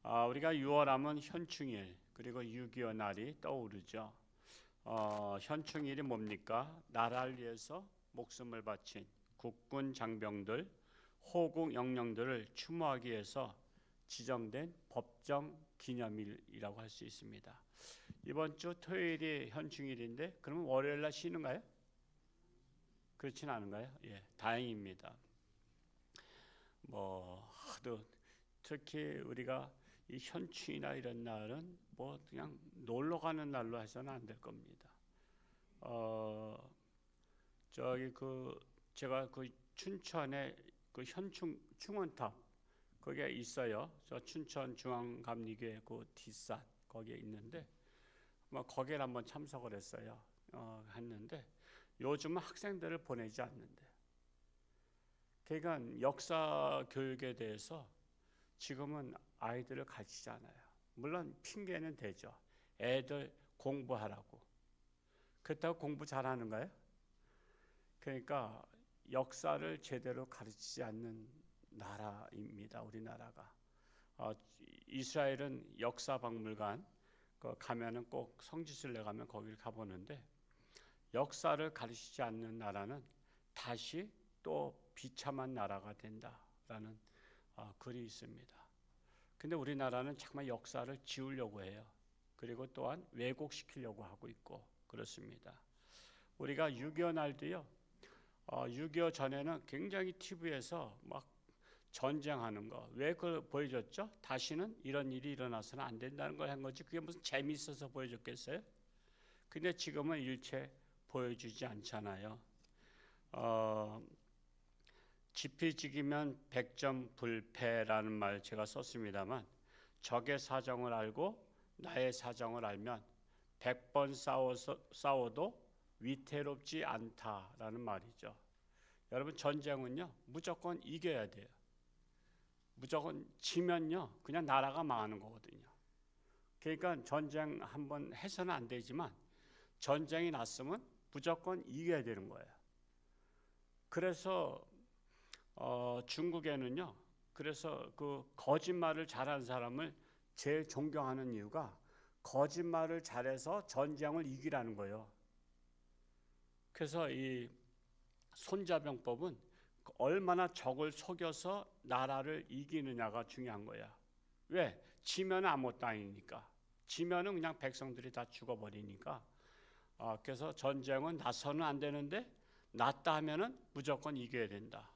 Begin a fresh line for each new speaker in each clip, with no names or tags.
우리가 6월하면 현충일 그리고 6.25 날이 떠오르죠. 현충일이 뭡니까? 나라를 위해서 목숨을 바친 국군 장병들, 호국 영령들을 추모하기 위해서 지정된 법정 기념일이라고 할 수 있습니다. 이번 주 토요일이 현충일인데 그러면 월요일 날 쉬는가요? 그렇진 않은가요? 예, 다행입니다. 하도 특히 우리가 이 현충이나 이런 날은 그냥 놀러 가는 날로 해서는 안 될 겁니다. 제가 그 춘천에 그 현충 충원탑 거기에 있어요. 저 춘천 중앙감리교회 그 뒷산 거기에 있는데 거기에 한번 참석을 했어요. 했는데 요즘은 학생들을 보내지 않는데. 그러니까 역사 교육에 대해서 지금은 아이들을 가르치잖아요. 물론 핑계는 되죠. 애들 공부하라고. 그렇다고 공부 잘하는가요? 그러니까 역사를 제대로 가르치지 않는 나라입니다. 우리나라가. 이스라엘은 역사박물관 가면은 꼭 성지순례 가면 거기를 가보는데 역사를 가르치지 않는 나라는 다시 또 비참한 나라가 된다라는 글이 있습니다. 근데 우리나라는 정말 역사를 지우려고 해요. 그리고 또한 왜곡시키려고 하고 있고 그렇습니다. 우리가 6.25 날도요. 6.25 전에는 굉장히 TV에서 막 전쟁하는 거 왜 그걸 보여줬죠? 다시는 이런 일이 일어나서는 안 된다는 걸 한 거지. 그게 무슨 재미있어서 보여줬겠어요? 근데 지금은 일체 보여주지 않잖아요. 지피지기면 백전불패라는 말 제가 썼습니다만 적의 사정을 알고 나의 사정을 알면 100번 싸워도 위태롭지 않다라는 말이죠. 여러분 전쟁은요 무조건 이겨야 돼요. 무조건 지면요 그냥 나라가 망하는 거거든요. 그러니까 전쟁 한번 해서는 안 되지만 전쟁이 났으면 무조건 이겨야 되는 거예요. 그래서 중국에는요. 그래서 그 거짓말을 잘하는 사람을 제일 존경하는 이유가 거짓말을 잘해서 전쟁을 이기라는 거예요. 그래서 이 손자병법은 얼마나 적을 속여서 나라를 이기느냐가 중요한 거야. 왜? 지면은 아무것도 아니니까. 지면은 그냥 백성들이 다 죽어버리니까. 그래서 전쟁은 나서는 안 되는데 났다 하면은 무조건 이겨야 된다.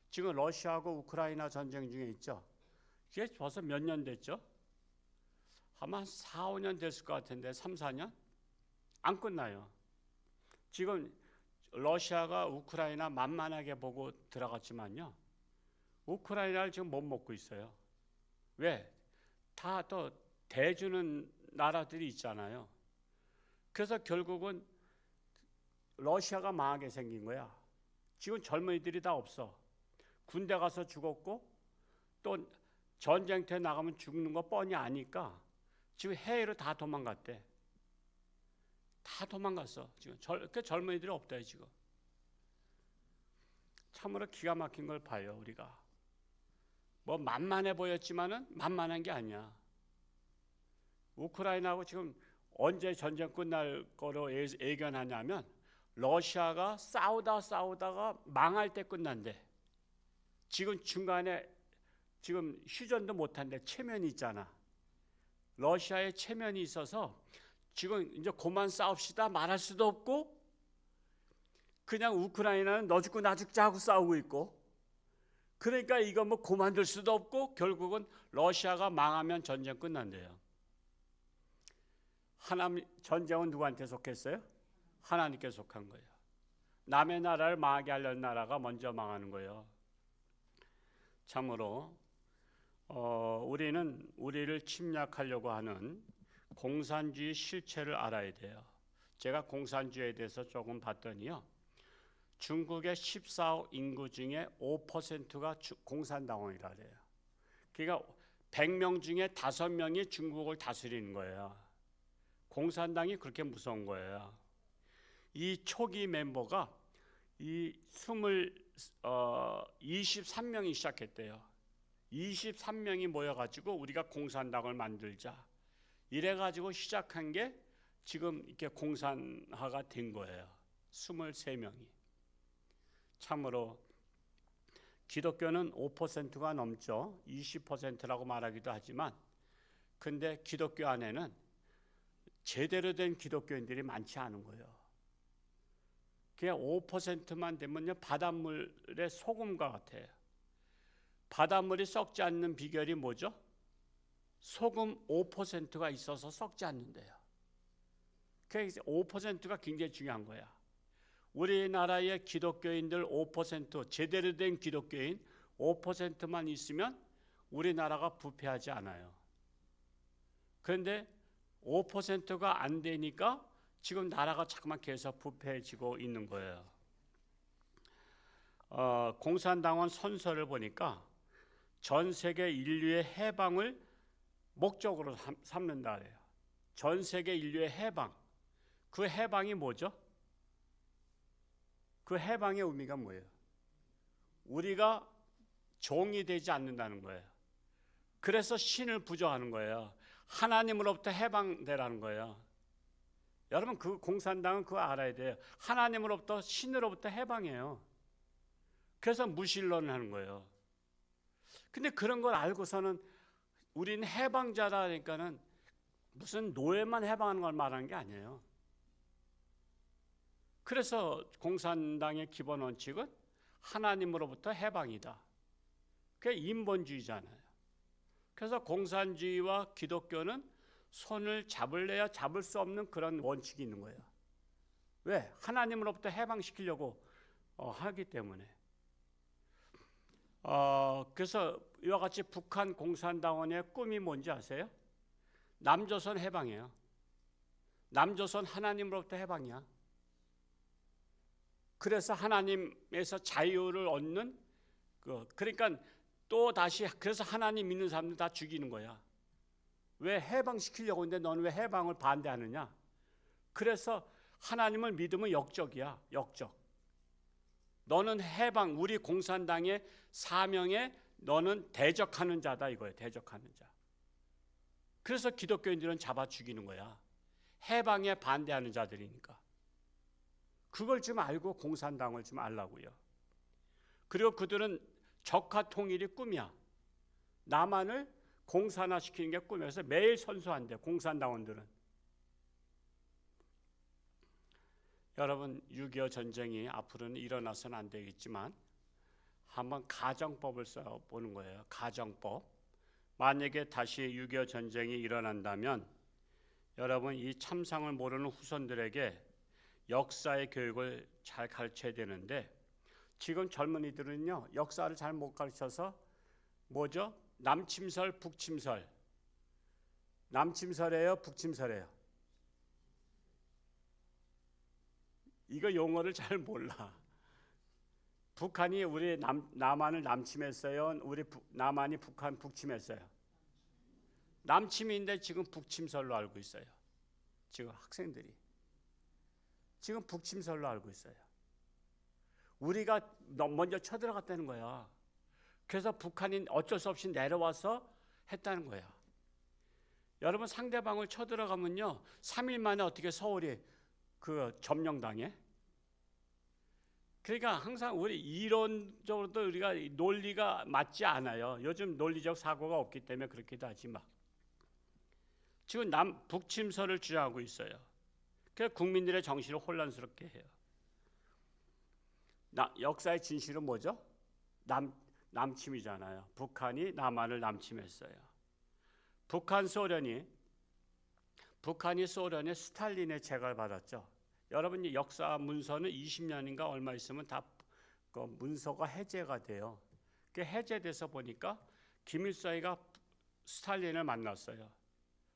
지금 러시아하고 우크라이나 전쟁 중에 있죠. 이게 벌써 몇 년 됐죠? 아마 4, 5년 됐을 것 같은데 3, 4년? 안 끝나요. 지금 러시아가 우크라이나 만만하게 보고 들어갔지만요. 우크라이나를 지금 못 먹고 있어요. 왜? 다 또 대주는 나라들이 있잖아요. 그래서 결국은 러시아가 망하게 생긴 거야. 지금 젊은이들이 다 없어. 군대 가서 죽었고 또 전쟁터에 나가면 죽는 거 뻔히 아니까 지금 해외로 다 도망갔대. 다 도망갔어. 지금 그 젊은이들이 없다 지금. 참으로 기가 막힌 걸 봐요 우리가. 만만해 보였지만은 만만한 게 아니야. 우크라이나하고 지금 언제 전쟁 끝날 거로 예견하냐면 러시아가 싸우다가 망할 때 끝난대. 지금 중간에 지금 휴전도 못한데 체면이 있잖아. 러시아에 체면이 있어서 지금 이제 그만 싸웁시다 말할 수도 없고 그냥 우크라이나는 너 죽고 나 죽자 하고 싸우고 있고 그러니까 이거 그만둘 수도 없고 결국은 러시아가 망하면 전쟁 끝난대요. 전쟁은 누구한테 속했어요? 하나님께 속한 거예요. 남의 나라를 망하게 하려는 나라가 먼저 망하는 거예요. 참으로 우리는 우리를 침략하려고 하는 공산주의 실체를 알아야 돼요. 제가 공산주의에 대해서 조금 봤더니요. 중국의 14억 인구 중에 5%가 공산당원이라 그래요. 그러니까 100명 중에 5명이 중국을 다스리는 거예요. 공산당이 그렇게 무서운 거예요. 이 초기 멤버가 23명이 시작했대요. 23명이 모여가지고 우리가 공산당을 만들자. 이래가지고 시작한 게 지금 이렇게 공산화가 된 거예요. 23명이. 참으로 기독교는 5%가 넘죠. 20%라고 말하기도 하지만, 근데 기독교 안에는 제대로 된 기독교인들이 많지 않은 거예요. 그냥 5%만 되면요, 바닷물의 소금과 같아요. 바닷물이 썩지 않는 비결이 뭐죠? 소금 5%가 있어서 썩지 않는데요. 그래서 5%가 굉장히 중요한 거야. 우리나라의 기독교인들 5%, 제대로 된 기독교인 5%만 있으면 우리나라가 부패하지 않아요. 그런데 5%가 안 되니까 지금 나라가 자꾸만 계속 부패해지고 있는 거예요. 공산당원 선서를 보니까 전 세계 인류의 해방을 목적으로 삼는다 그래요. 전 세계 인류의 해방. 그 해방이 뭐죠? 그 해방의 의미가 뭐예요? 우리가 종이 되지 않는다는 거예요. 그래서 신을 부정하는 거예요. 하나님으로부터 해방되라는 거예요. 여러분, 그 공산당은 그거 알아야 돼요. 하나님으로부터, 신으로부터 해방해요. 그래서 무신론을 하는 거예요. 근데 그런 걸 알고서는 우리는 해방자라니까는 무슨 노예만 해방하는 걸 말하는 게 아니에요. 그래서 공산당의 기본 원칙은 하나님으로부터 해방이다. 그게 인본주의잖아요. 그래서 공산주의와 기독교는 손을 잡을래야 잡을 수 없는 그런 원칙이 있는 거예요. 왜? 하나님으로부터 해방시키려고 하기 때문에. 그래서 이와 같이 북한 공산당원의 꿈이 뭔지 아세요? 남조선 해방이에요. 남조선 하나님으로부터 해방이야. 그래서 하나님에서 자유를 얻는 그러니까 또 다시 그래서 하나님 믿는 사람들 다 죽이는 거야. 왜? 해방시키려고 하는데 너는 왜 해방을 반대하느냐? 그래서 하나님을 믿으면 역적이야. 역적. 너는 해방, 우리 공산당의 사명에 너는 대적하는 자다 이거예요. 대적하는 자. 그래서 기독교인들은 잡아 죽이는 거야. 해방에 반대하는 자들이니까. 그걸 좀 알고 공산당을 좀 알라고요. 그리고 그들은 적화 통일이 꿈이야. 남한을 공산화시키는 게 꿈이어서 매일 선서한대, 공산당원들은. 여러분, 6.25 전쟁이 앞으로는 일어나서는 안 되겠지만 한번 가정법을 써보는 거예요. 가정법. 만약에 다시 6.25 전쟁이 일어난다면 여러분, 이 참상을 모르는 후손들에게 역사의 교육을 잘 가르쳐야 되는데 지금 젊은이들은요, 역사를 잘 못 가르쳐서 뭐죠? 남침설, 북침설. 남침설이에요, 북침설이에요? 이거 용어를 잘 몰라. 북한이 우리 남한을 남침했어요? 우리 남한이 북한 북침했어요? 남침인데 지금 북침설로 알고 있어요. 지금 학생들이. 지금 북침설로 알고 있어요. 우리가 먼저 쳐들어갔다는 거야. 그래서 북한이 어쩔 수 없이 내려와서 했다는 거야. 여러분, 상대방을 쳐들어가면요 3일 만에 어떻게 서울이 점령당해? 그러니까 항상 우리 이론적으로도 우리가 논리가 맞지 않아요. 요즘 논리적 사고가 없기 때문에 그렇기도 하지만 지금 북침설을 주장하고 있어요. 그래서 국민들의 정신을 혼란스럽게 해요. 역사의 진실은 뭐죠? 남침이잖아요. 북한이 남한을 남침했어요. 북한이 소련의 스탈린의 제가를 받았죠. 여러분, 역사 문서는 20년인가 얼마 있으면 다 그 문서가 해제가 돼요. 그 해제돼서 보니까 김일성이가 스탈린을 만났어요.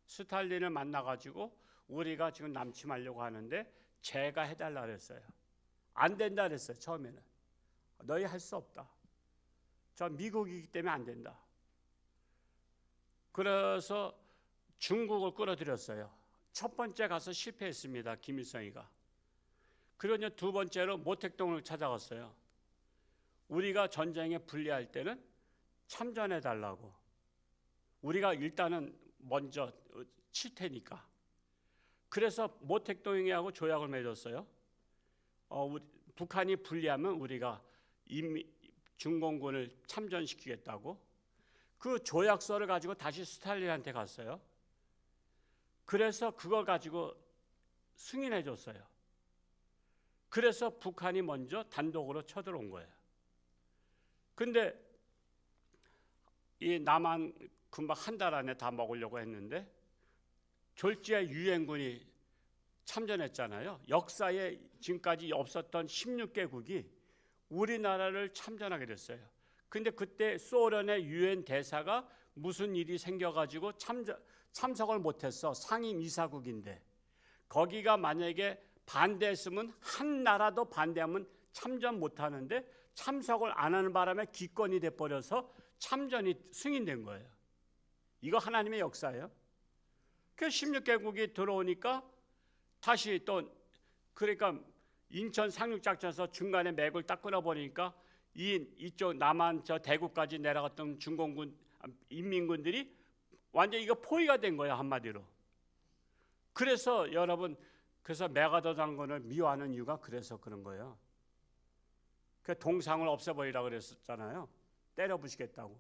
스탈린을 만나가지고 우리가 지금 남침하려고 하는데 제가 해달라 그랬어요. 안 된다 그랬어요. 처음에는. 너희 할 수 없다. 저 미국이기 때문에 안 된다. 그래서 중국을 끌어들였어요. 첫 번째 가서 실패했습니다. 김일성이가. 그리고 두 번째로 모택동을 찾아갔어요. 우리가 전쟁에 불리할 때는 참전해 달라고. 우리가 일단은 먼저 칠 테니까. 그래서 모택동행하고 조약을 맺었어요. 북한이 불리하면 우리가 중공군을 참전시키겠다고. 그 조약서를 가지고 다시 스탈린한테 갔어요. 그래서 그걸 가지고 승인해 줬어요. 그래서 북한이 먼저 단독으로 쳐들어온 거예요. 근데 이 남한 금방 한 달 안에 다 먹으려고 했는데 졸지에 유엔군이 참전했잖아요. 역사에 지금까지 없었던 16개국이 우리나라를 참전하게 됐어요. 근데 그때 소련의 유엔 대사가 무슨 일이 생겨가지고 참석을 못했어. 상임 이사국인데 거기가 만약에 반대했으면 한 나라도 반대하면 참전 못하는데 참석을 안 하는 바람에 기권이 돼버려서 참전이 승인된 거예요. 이거 하나님의 역사예요. 그 16개국이 들어오니까 다시 또 그러니까 인천 상륙작전에서 중간에 맥을 딱 끊어버리니까 이쪽 남한 저 대구까지 내려갔던 중공군 인민군들이 완전 이거 포위가 된 거예요, 한마디로. 그래서 여러분 그래서 메가더 장군을 미워하는 이유가 그래서 그런 거예요. 그 동상을 없애버리라고 그랬었잖아요. 때려 부시겠다고.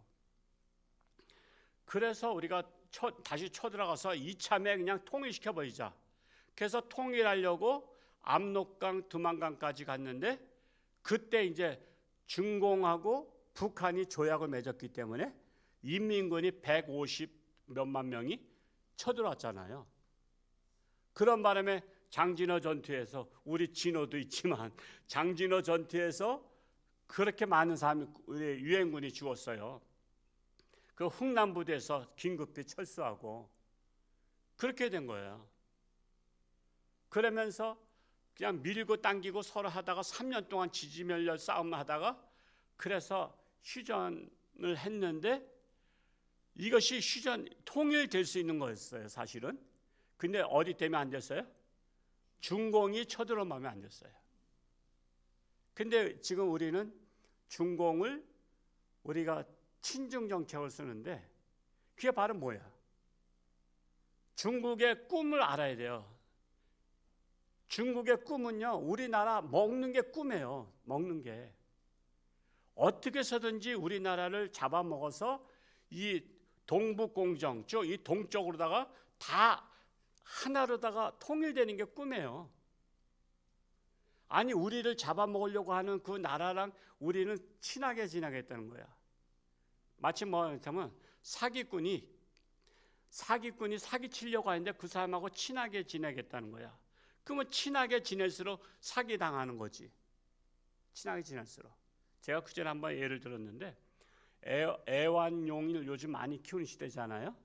그래서 우리가 다시 쳐들어가서 이참에 그냥 통일시켜버리자. 그래서 통일하려고 압록강, 두만강까지 갔는데 그때 이제 중공하고 북한이 조약을 맺었기 때문에 인민군이 150 몇만 명이 쳐들어왔잖아요. 그런 바람에 장진호 전투에서 우리 진호도 있지만 장진호 전투에서 그렇게 많은 사람이 우리 유엔군이 죽었어요. 그 흥남부대에서 긴급히 철수하고 그렇게 된 거예요. 그러면서 그냥 밀고 당기고 서로 하다가 3년 동안 지지멸렬 싸움을 하다가 그래서 휴전을 했는데 이것이 휴전 통일될 수 있는 거였어요, 사실은. 근데 어디 때문에 안 됐어요? 중공이 쳐들어오면 안 됐어요. 근데 지금 우리는 중공을 우리가 친중 정책을 쓰는데 그게 바로 뭐야? 중국의 꿈을 알아야 돼요. 중국의 꿈은요, 우리나라 먹는 게 꿈이에요. 먹는 게. 어떻게 해서든지 우리나라를 잡아먹어서 이 동북공정, 즉 이 동쪽으로다가 다 하나로다가 통일되는 게 꿈이에요. 아니 우리를 잡아먹으려고 하는 그 나라랑 우리는 친하게 지내겠다는 거야. 마치 뭐냐면 사기꾼이 사기치려고 하는데 그 사람하고 친하게 지내겠다는 거야. 그러면 친하게 지낼수록 사기당하는 거지. 친하게 지낼수록. 제가 그전에 한번 예를 들었는데 애완용을 요즘 많이 키우는 시대잖아요.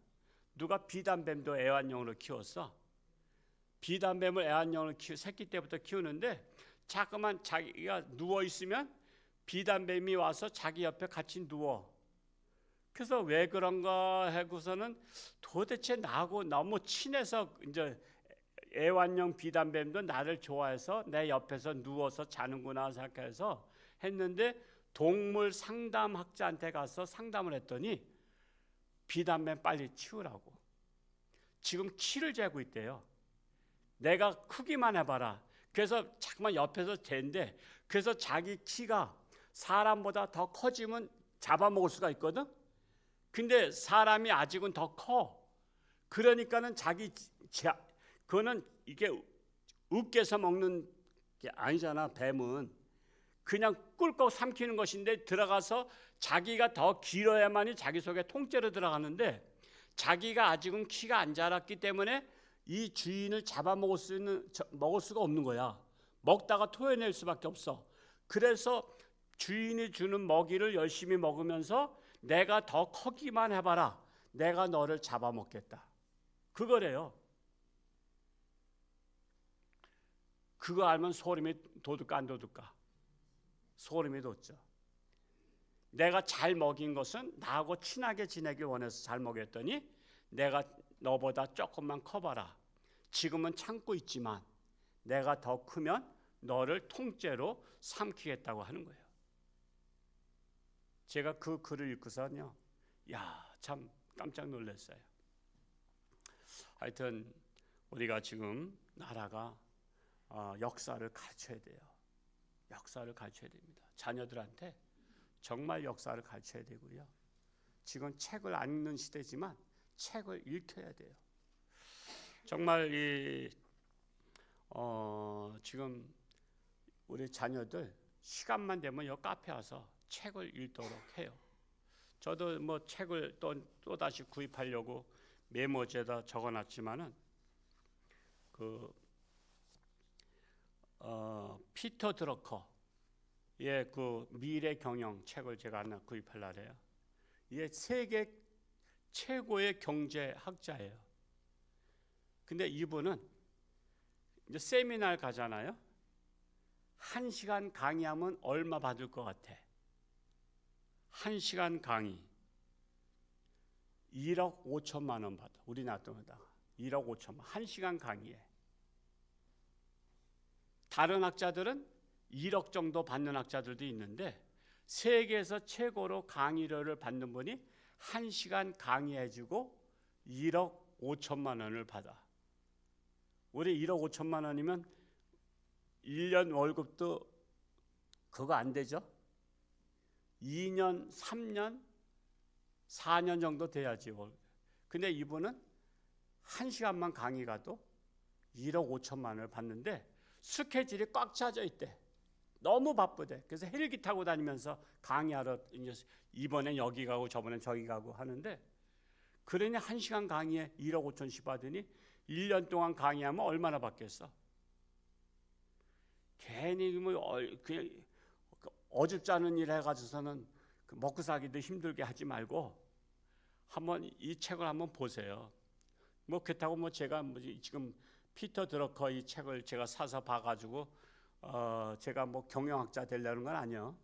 누가 비단뱀도 애완용으로 키웠어. 비단뱀을 애완용으로 새끼 때부터 키우는데 자꾸만 자기가 누워있으면 비단뱀이 와서 자기 옆에 같이 누워. 그래서 왜 그런가 하고서는 도대체 나하고 너무 친해서 이제 애완용 비단뱀도 나를 좋아해서 내 옆에서 누워서 자는구나 생각해서 했는데 동물 상담학자한테 가서 상담을 했더니 비단뱀 빨리 치우라고. 지금 키를 재고 있대요. 내가 크기만 해봐라. 그래서 자꾸만 옆에서 재는데 그래서 자기 키가 사람보다 더 커지면 잡아먹을 수가 있거든. 근데 사람이 아직은 더 커. 그러니까는 그거는 이게 으깨서 먹는 게 아니잖아. 뱀은 그냥 꿀꺽 삼키는 것인데 들어가서 자기가 더 길어야만이 자기 속에 통째로 들어가는데 자기가 아직은 키가 안 자랐기 때문에 이 주인을 잡아먹을 수가 없는 거야. 먹다가 토해낼 수밖에 없어. 그래서 주인이 주는 먹이를 열심히 먹으면서 내가 더 커기만 해봐라. 내가 너를 잡아먹겠다. 그거래요. 그거 알면 소름이 돋을까 안 돋을까? 소름이 돋죠. 내가 잘 먹인 것은 나하고 친하게 지내기 원해서 잘 먹였더니 내가 너보다 조금만 커봐라. 지금은 참고 있지만 내가 더 크면 너를 통째로 삼키겠다고 하는 거예요. 제가 그 글을 읽고서는요, 참 깜짝 놀랐어요. 하여튼 우리가 지금 나라가 역사를 가르쳐야 돼요. 역사를 가르쳐야 됩니다. 자녀들한테 정말 역사를 가르쳐야 되고요. 지금 책을 안 읽는 시대지만 책을 읽혀야 돼요. 정말 지금 우리 자녀들 시간만 되면 여 카페 와서 책을 읽도록 해요. 저도 뭐 책을 또 다시 구입하려고 메모지에다 적어놨지만은 피터 드러커의 그 미래 경영 책을 제가 하나 구입하려고 해요. 이게 세계 최고의 경제학자예요. 근데 이분은 이제 세미나를 가잖아요. 1시간 강의하면 얼마 받을 것 같아? 1시간 강의 1억 5천만 원 받아. 우리나라 돈에다가 1억 5천만 1시간 강의에. 다른 학자들은 1억 정도 받는 학자들도 있는데 세계에서 최고로 강의료를 받는 분이 1시간 강의해주고 1억 5천만 원을 받아. 우리 1억 5천만 원이면 1년 월급도 그거 안 되죠? 2년, 3년, 4년 정도 돼야지. 근데 이분은 1시간만 강의 가도 1억 5천만 원을 받는데 스케줄이 꽉 차져 있대. 너무 바쁘대. 그래서 헬기 타고 다니면서 강의하러 이번엔 여기 가고 저번엔 저기 가고 하는데 그러니 1시간 강의에 1억 5천씩 받으니 1년 동안 강의하면 얼마나 받겠어? 괜히 그냥 어줍지 않은 일 해가지고서는 먹고 살기도 힘들게 하지 말고 한번 이 책을 한번 보세요. 뭐 그렇다고 뭐 제가 지금 피터 드러커 이 책을 제가 사서 봐가지고 제가 뭐 경영학자 되려는 건 아니에요.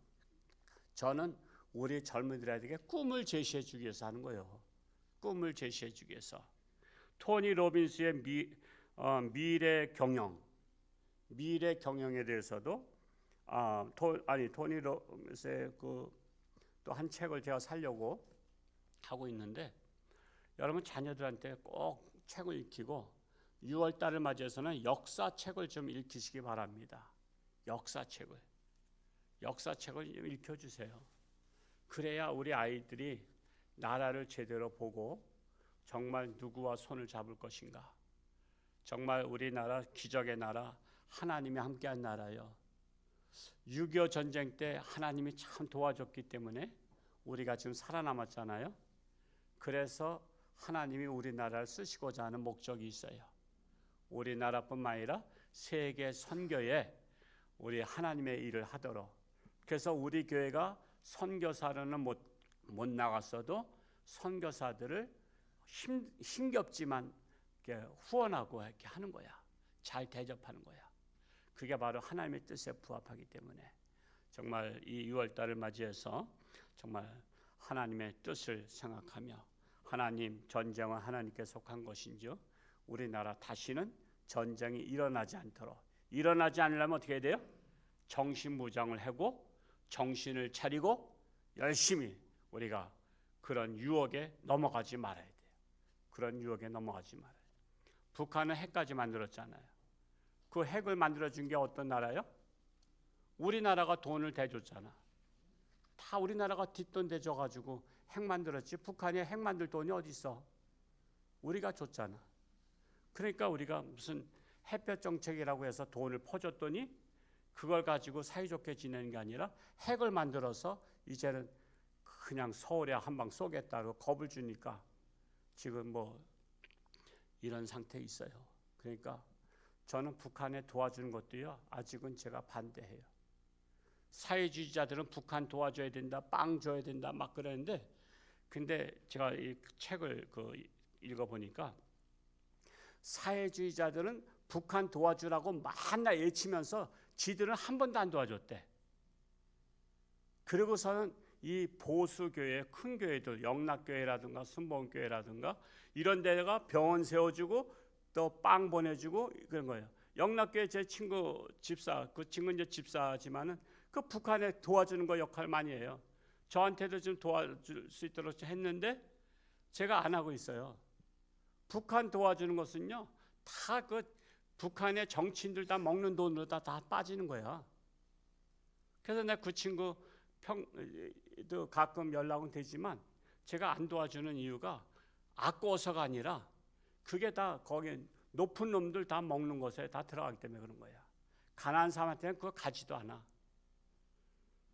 저는 우리 젊은이들에게 꿈을 제시해주기 위해서 하는 거예요. 꿈을 제시해주기 위해서. 토니 로빈스의 미래 경영에 대해서도 토니 로빈스의 또 한 책을 제가 사려고 하고 있는데 여러분 자녀들한테 꼭 책을 읽히고 6월 달을 맞이해서는 역사책을 좀 읽히시기 바랍니다. 역사책을 좀 읽혀주세요. 그래야 우리 아이들이 나라를 제대로 보고 정말 누구와 손을 잡을 것인가. 정말 우리나라 기적의 나라, 하나님이 함께한 나라요. 6.25 전쟁 때 하나님이 참 도와줬기 때문에 우리가 지금 살아남았잖아요. 그래서 하나님이 우리나라를 쓰시고자 하는 목적이 있어요. 우리나라뿐만 아니라 세계 선교에 우리 하나님의 일을 하도록. 그래서 우리 교회가 선교사로는 못 나갔어도 선교사들을 힘겹지만 이렇게 후원하고 이렇게 하는 거야. 잘 대접하는 거야. 그게 바로 하나님의 뜻에 부합하기 때문에 정말 이 6월 달을 맞이해서 정말 하나님의 뜻을 생각하며 하나님 전쟁은 하나님께 속한 것인지요. 우리나라 다시는 전쟁이 일어나지 않도록. 일어나지 않으려면 어떻게 해야 돼요? 정신무장을 하고 정신을 차리고 열심히 우리가 그런 유혹에 넘어가지 말아야 돼요. 그런 유혹에 넘어가지 말아야 돼요. 북한은 핵까지 만들었잖아요. 그 핵을 만들어준 게 어떤 나라요? 우리나라가 돈을 대줬잖아. 다 우리나라가 뒷돈 대줘가지고 핵 만들었지. 북한이 핵 만들 돈이 어디 있어? 우리가 줬잖아. 그러니까 우리가 무슨 햇볕 정책이라고 해서 돈을 퍼줬더니 그걸 가지고 사이좋게 지내는 게 아니라 핵을 만들어서 이제는 그냥 서울에 한 방 쏘겠다고 겁을 주니까 지금 뭐 이런 상태에 있어요. 그러니까 저는 북한에 도와주는 것도요 아직은 제가 반대해요. 사회주의자들은 북한 도와줘야 된다, 빵 줘야 된다 막 그러는데 근데 제가 이 책을 읽어보니까 사회주의자들은 북한 도와주라고 만나 외치면서 지들은 한 번도 안 도와줬대. 그리고서는 이 보수교회, 큰 교회들, 영락교회라든가 순복음교회라든가 이런 데가 병원 세워주고 또 빵 보내주고 그런 거예요. 영락교회 제 친구 집사, 그 친구 이제 집사지만은 그 북한에 도와주는 거 역할 많이 해요. 저한테도 좀 도와줄 수 있도록 했는데 제가 안 하고 있어요. 북한 도와주는 것은요, 다 그 북한의 정치인들 다 먹는 돈으로 다 빠지는 거야. 그래서 내가 그 친구 평도 가끔 연락은 되지만 제가 안 도와주는 이유가 아까워서가 아니라 그게 다 거기 높은 놈들 다 먹는 것에 다 들어가기 때문에 그런 거야. 가난한 사람한테는 그거 가지도 않아.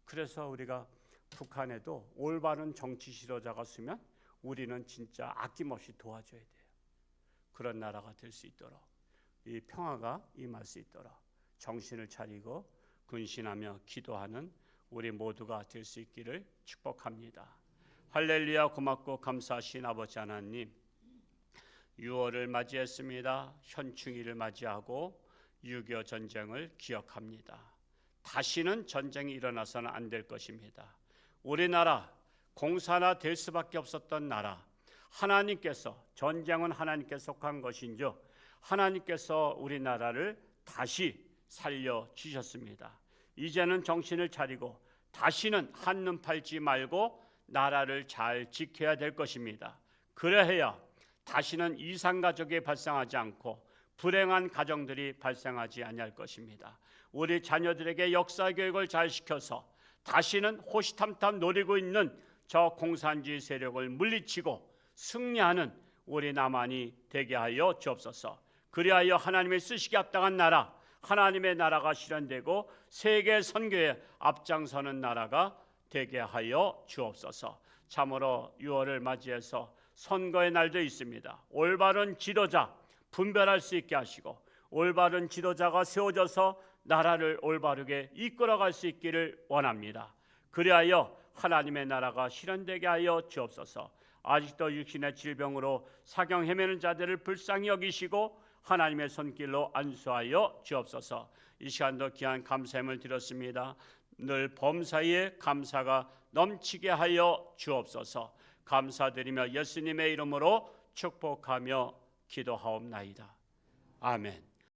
그래서 우리가 북한에도 올바른 정치 지도자가 있으면 우리는 진짜 아낌없이 도와줘야 돼요. 그런 나라가 될 수 있도록, 이 평화가 임할 수 있도록 정신을 차리고 근신하며 기도하는 우리 모두가 될 수 있기를 축복합니다. 할렐루야. 고맙고 감사하신 아버지 하나님, 6월을 맞이했습니다. 현충일을 맞이하고 6.25 전쟁을 기억합니다. 다시는 전쟁이 일어나서는 안 될 것입니다. 우리나라 공산화 될 수밖에 없었던 나라, 하나님께서, 전쟁은 하나님께 속한 것인죠, 하나님께서 우리나라를 다시 살려주셨습니다. 이제는 정신을 차리고 다시는 한눈 팔지 말고 나라를 잘 지켜야 될 것입니다. 그래야 다시는 이산가족이 발생하지 않고 불행한 가정들이 발생하지 아니할 것입니다. 우리 자녀들에게 역사교육을 잘 시켜서 다시는 호시탐탐 노리고 있는 저 공산주의 세력을 물리치고 승리하는 우리 남한이 되게 하여 주옵소서. 그리하여 하나님의 쓰시기 합당한 나라, 하나님의 나라가 실현되고 세계 선교에 앞장서는 나라가 되게 하여 주옵소서. 참으로 6월을 맞이해서 선거의 날도 있습니다. 올바른 지도자 분별할 수 있게 하시고 올바른 지도자가 세워져서 나라를 올바르게 이끌어갈 수 있기를 원합니다. 그리하여 하나님의 나라가 실현되게 하여 주옵소서. 아직도 육신의 질병으로 사경 헤매는 자들을 불쌍히 여기시고 하나님의 손길로 안수하여 주옵소서. 이 시간도 귀한 감사함을 드렸습니다. 늘 범사에 감사가 넘치게 하여 주옵소서. 감사드리며 예수님의 이름으로 축복하며 기도하옵나이다. 아멘.